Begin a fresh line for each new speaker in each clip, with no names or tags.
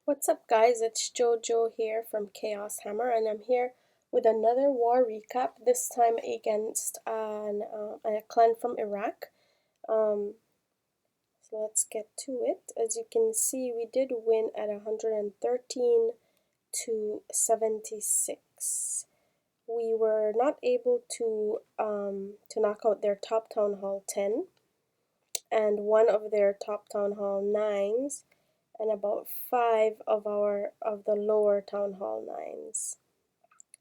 What's up, guys? It's JoJo here from Chaos Hammer, and I'm here with another war recap, this time against a clan from Iraq. Um, so let's get to it. As you can see, we did win at 113 to 76. We were not able to knock out their top Town Hall 10 and one of their top Town Hall 9s and about 5 of the lower Town Hall 9s.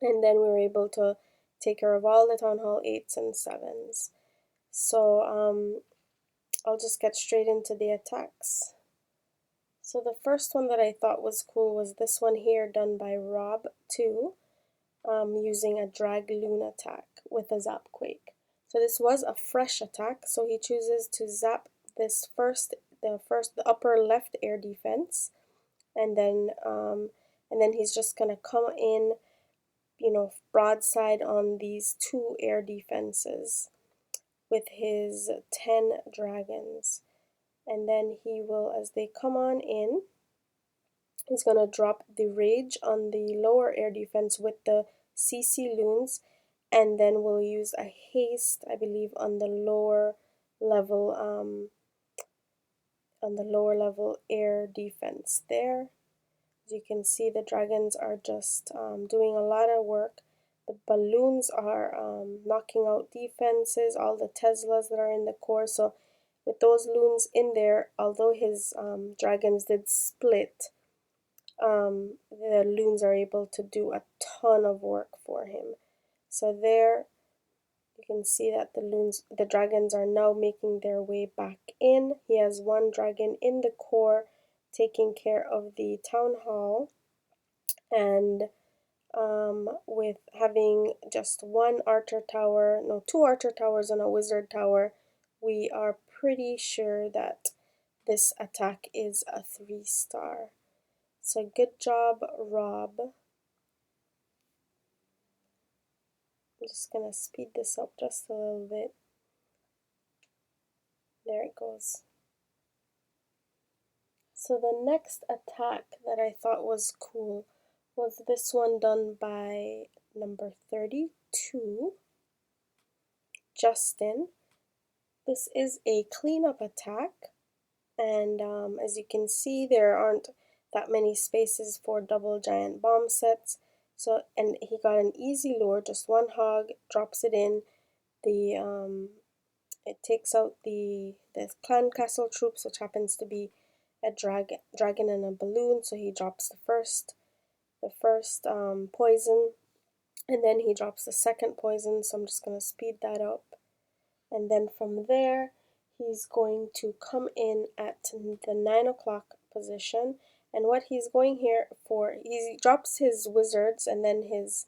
And then we were able to take care of all the Town Hall 8s and 7s. So I'll just get straight into the attacks. So the first one that I thought was cool was this one here, done by Rob2, using a Dragloon attack with a Zap Quake. So this was a fresh attack, so he chooses to zap this the upper left air defense, and then he's just gonna come in, broadside on these 2 air defenses with his 10 dragons. And then he will, as they come on in, he's gonna drop the rage on the lower air defense with the CC loons, and then we'll use a haste, I believe, on the lower level air defense there. As you can see, the dragons are just doing a lot of work. The balloons are knocking out defenses, all the Teslas that are in the core. So with those loons in there, although his dragons did split, the loons are able to do a ton of work for him. So there you can see that the dragons are now making their way back in. He has one dragon in the core taking care of the town hall, and with having just one archer tower, no, 2 archer towers and a wizard tower, we are pretty sure that this attack is a 3-star. So good job, Rob. I'm just gonna speed this up just a little bit. There it goes. So the next attack that I thought was cool was this one done by number 32, Justin. This is a cleanup attack, and as you can see, there aren't that many spaces for double giant bomb sets. So, and he got an easy lure, just one hog, drops it in. It takes out the clan castle troops, which happens to be a dragon and a balloon. So he drops the first poison, and then he drops the second poison. So I'm just gonna speed that up. And then from there, he's going to come in at the 9 o'clock position. And what he's going here for, he drops his wizards and then his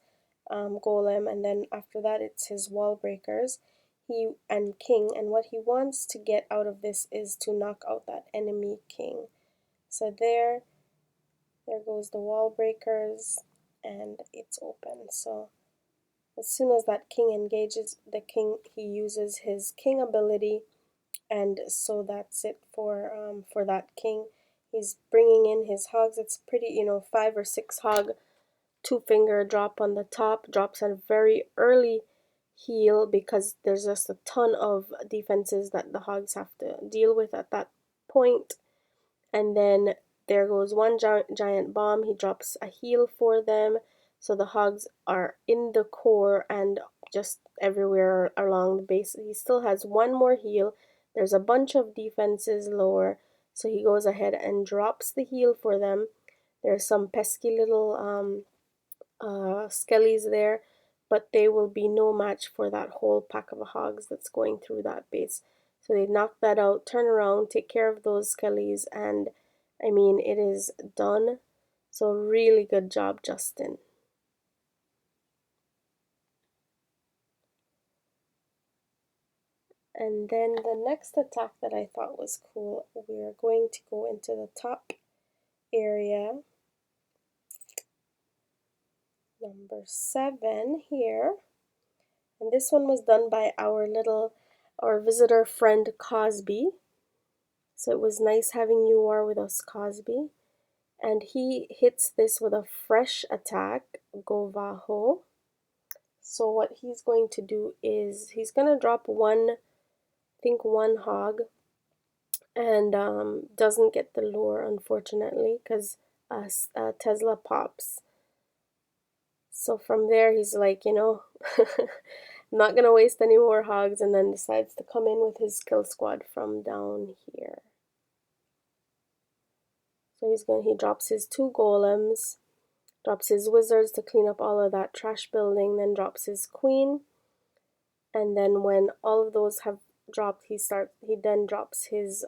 golem, and then after that it's his wall breakers and king. And what he wants to get out of this is to knock out that enemy king. So there goes the wall breakers, and it's open. So as soon as that king engages the king, he uses his king ability, and so that's it for that king. He's bringing in his hogs. It's pretty, 5 or 6 hog, 2-finger drop on the top, drops a very early heal because there's just a ton of defenses that the hogs have to deal with at that point. And then there goes one giant bomb. He drops a heal for them. So the hogs are in the core and just everywhere along the base. He still has one more heal. There's a bunch of defenses lower. So he goes ahead and drops the heal for them. There's some pesky little skellies there, but they will be no match for that whole pack of hogs that's going through that base. So they knock that out, turn around, take care of those skellies, and I mean, it is done. So really good job, Justin. And then the next attack that I thought was cool, we're going to go into the top area, number 7 here. And this one was done by our visitor friend Cosby. So it was nice having you war with us, Cosby. and he hits this with a fresh attack, GoVaHo. So what he's going to do is he's going to drop one, I think one hog, and doesn't get the lure, unfortunately, because Tesla pops. So from there, he's like, I'm not going to waste any more hogs, and then decides to come in with his kill squad from down here. So he drops his 2 golems, drops his wizards to clean up all of that trash building, then drops his queen, and then when all of those have dropped, he then drops his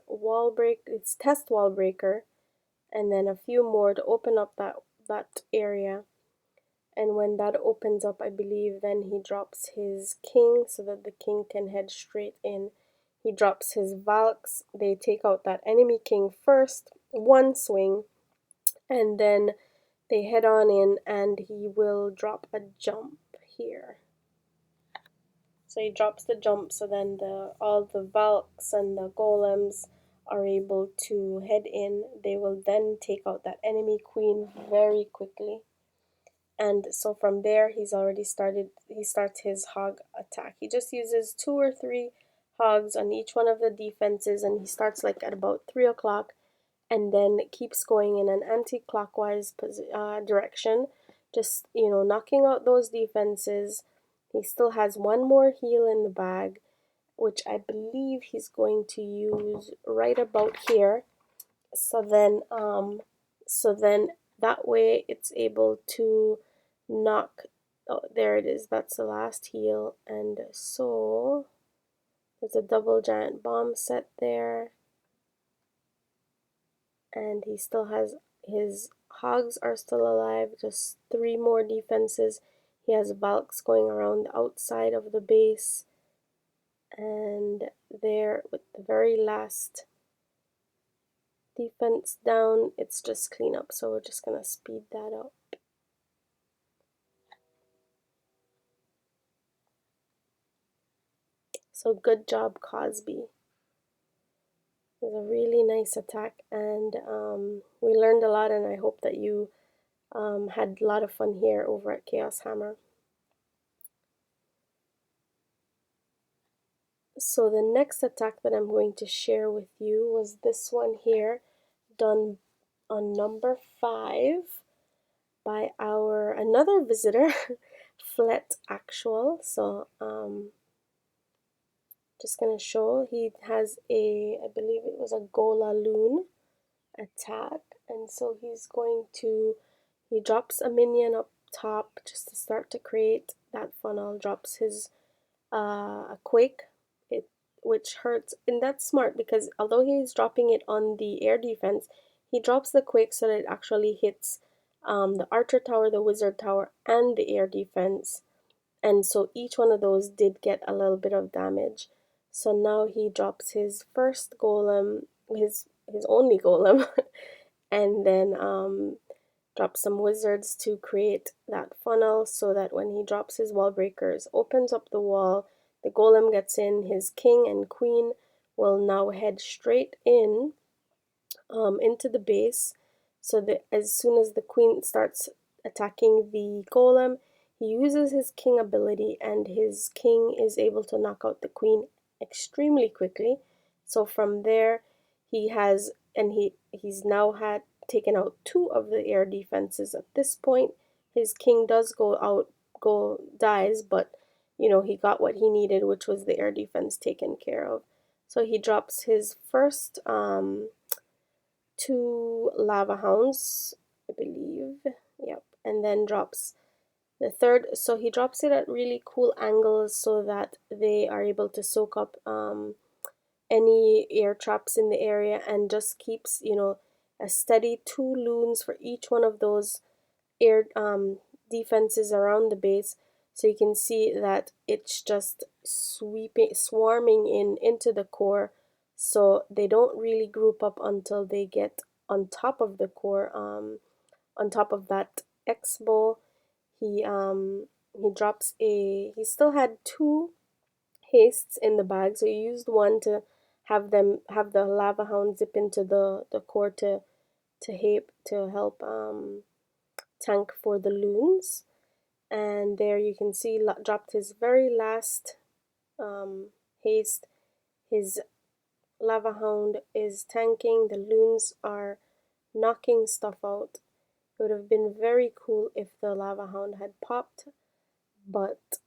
test wall breaker, and then a few more to open up that area. And when that opens up, I believe, then he drops his king so that the king can head straight in. He drops his Valks. They take out that enemy king first, one swing, and then they head on in, and he will drop a jump here. So he drops the jump, so then all the Valks and the golems are able to head in. They will then take out that enemy queen very quickly. And so from there, he starts his hog attack. He just uses 2 or 3 hogs on each one of the defenses, and he starts like at about 3 o'clock, and then keeps going in an anti-clockwise direction, just, knocking out those defenses. He still has one more heal in the bag, which I believe he's going to use right about here. So then that way it's able to knock, oh, there it is, that's the last heal. And so there's a double giant bomb set there, and he still has his hogs are still alive, just 3 more defenses. He has Valks going around the outside of the base, and there with the very last defense down, it's just cleanup. So we're just gonna speed that up. So good job, Cosby. It was a really nice attack, and we learned a lot, and I hope that you had a lot of fun here over at Chaos Hammer. So the next attack that I'm going to share with you was this one here, done on number 5 by another visitor, Flet Actual. So just gonna show, he has I believe it was a GoLaLoon attack, and so he drops a minion up top just to start to create that funnel, drops his a quake, which hurts, and that's smart because although he's dropping it on the air defense, he drops the quake so that it actually hits the archer tower, the wizard tower, and the air defense, and so each one of those did get a little bit of damage. So now he drops his first golem, his only golem, and then drops some wizards to create that funnel so that when he drops his wall breakers, opens up the wall, the golem gets in, his king and queen will now head straight in into the base, so that as soon as the queen starts attacking the golem, he uses his king ability, and his king is able to knock out the queen extremely quickly. So from there, he's now had taken out 2 of the air defenses. At this point, his king does dies, but he got what he needed, which was the air defense taken care of. So he drops his first 2 lava hounds, I believe. Yep. And then drops the third. So he drops it at really cool angles so that they are able to soak up any air traps in the area, and just keeps, a steady 2 loons for each one of those air defenses around the base. So you can see that it's just swarming into the core, so they don't really group up until they get on top of the core, on top of that X-bow. He still had 2 hastes in the bag, so he used one to have the lava hound zip into the core to help tank for the loons. And there you can see dropped his very last haste. His lava hound is tanking. The loons are knocking stuff out. It would have been very cool if the lava hound had popped, but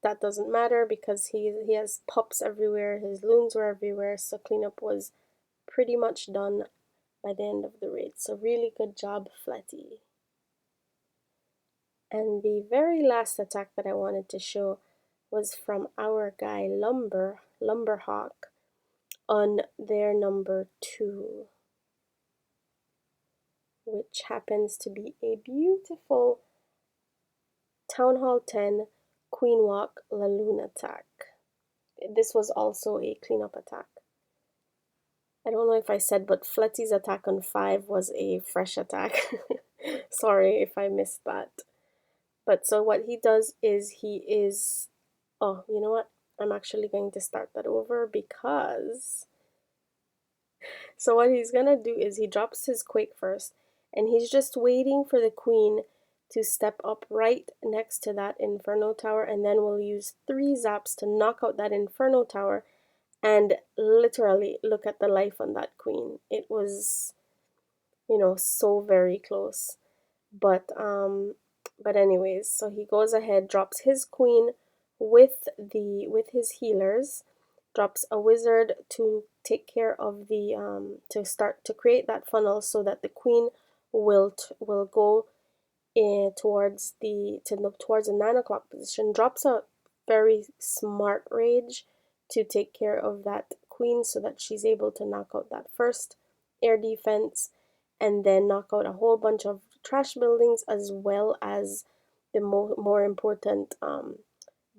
that doesn't matter because he has pups everywhere. His loons were everywhere, so cleanup was pretty much done by the end of the raid. So really good job, Fletty. And the very last attack that I wanted to show was from our guy Lumberhawk on their number 2, which happens to be a beautiful Town Hall 10 Queen Walk LaLoon attack. This was also a cleanup attack. I don't know if I said, but Fletty's attack on 5 was a fresh attack. Sorry if I missed that. But so what he does is oh, you know what? I'm actually going to start that over because so what he's gonna do is he drops his Quake first, and he's just waiting for the Queen to step up right next to that Inferno Tower, and then we'll use 3 zaps to knock out that Inferno Tower, and literally look at the life on that Queen. It was, you know, so very close. But anyways, so he goes ahead, drops his Queen with his healers, drops a wizard to take care of the to start to create that funnel so that the Queen will go towards the 9 o'clock position. Drops a very smart rage to take care of that Queen so that she's able to knock out that first air defense and then knock out a whole bunch of trash buildings as well as the more important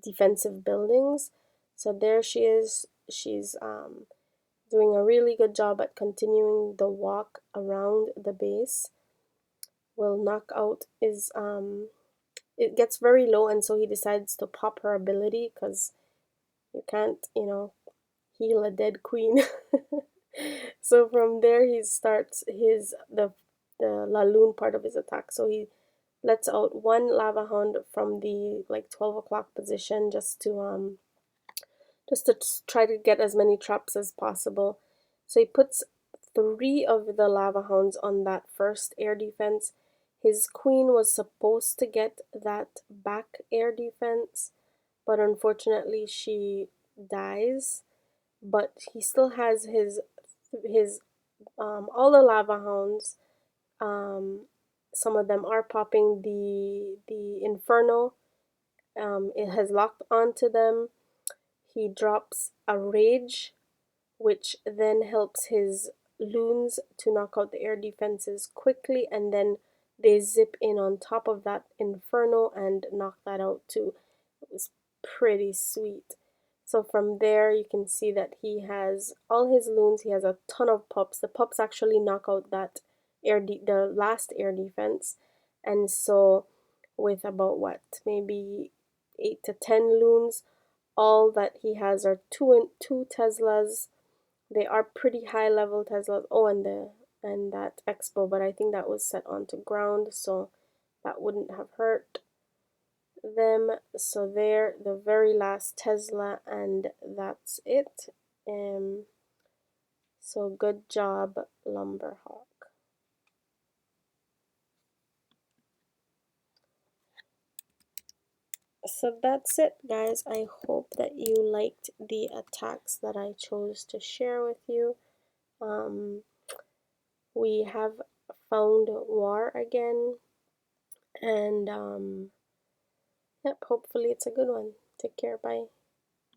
defensive buildings. So there she is. She's doing a really good job at continuing the walk around the base. Will knock out is it gets very low, and so he decides to pop her ability because you can't, you know, heal a dead queen. So from there he starts the LaLoon part of his attack. So he lets out 1 lava hound from the like 12 o'clock position just to try to get as many traps as possible. So he puts 3 of the lava hounds on that first air defense. His queen was supposed to get that back air defense, but unfortunately she dies. But he still has his all the lava hounds. Some of them are popping the inferno. It has locked onto them. He drops a rage, which then helps his loons to knock out the air defenses quickly, and then they zip in on top of that inferno and knock that out too. It was pretty sweet. So from there you can see that he has all his loons. He has a ton of pups. The pups actually knock out that the last air defense, and so with about what, maybe 8 to 10 loons, all that he has are two Teslas. They are pretty high level Teslas. Oh, and that Expo, but I think that was set onto ground, so that wouldn't have hurt them. So they're the very last Tesla, and that's it. So good job, Lumberhawk. So that's it, guys. I hope that you liked the attacks that I chose to share with you. We have found war again, and yep, hopefully it's a good one. Take care, bye.